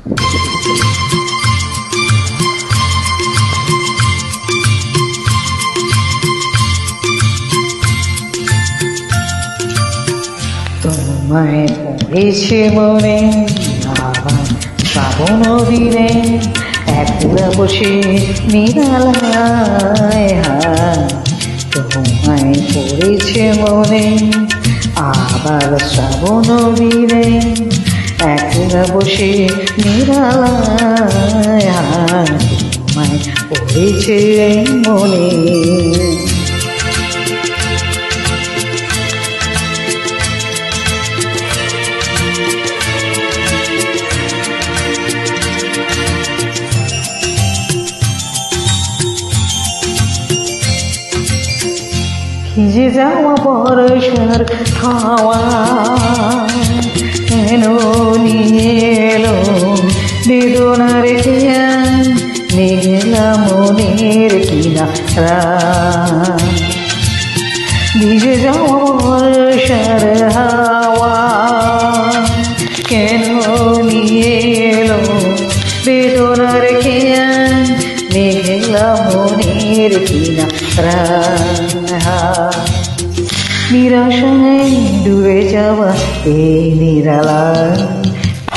তোমায় পড়েছে মনে আবার শ্রাবণ দিনে একলা বসে নিরালায় তোমায় পড়েছে মনে আবার শ্রাবণ দিনে একলা বসে নিরালায় তোমায় পড়েছে মনে। ভিজে যাওয়া বর্ষার হাওয়া কেন নিয়ে এলো বেদনার খেয়া মেঘলা মনের কিনারা। ভিজে যাওয়া বর্ষার হাওয়া কেন নিয়ে এলো বেদনার খেয়া মেঘলা মনের কিনারা। নিরাশায় ডুবে যাওয়া এই নিরালা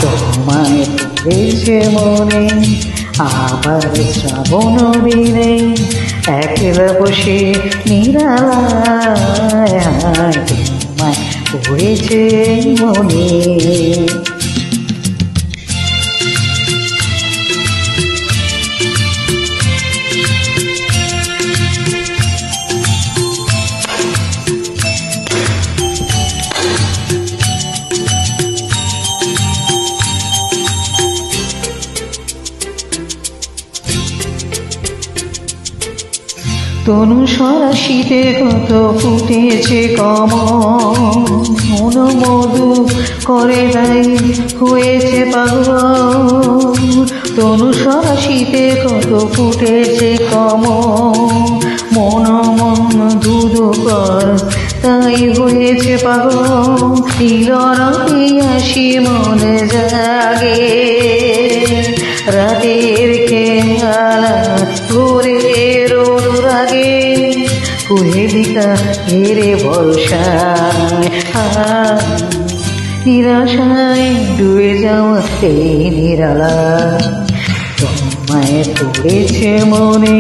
তোমায় পড়েছে মনে আবার শ্রাবণ দিনে একলা বসে নিরালায় তোমায় পড়েছে মনে। তনু সরাশিতে কত ফুটেছে কমন মধু করে তাই হয়েছে পাগল। তনু সরাশিতে কত ফুটেছে কমন মন দুধ কর তাই হয়েছে পাগল। তিলরঙে আসি মনে জাগে রাতের খেলা ভোরের অনুরাগে কুহেলিকা ঘেরে বর্ষায় নিরাশায় ডুবে যাওয়া এই নিরালা তোমায় পড়েছে মনে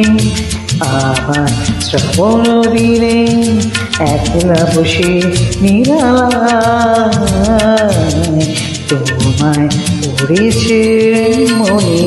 আবার শ্রাবণ দিনে একলা বসে নিরালায় তোমায় পড়েছে মনে।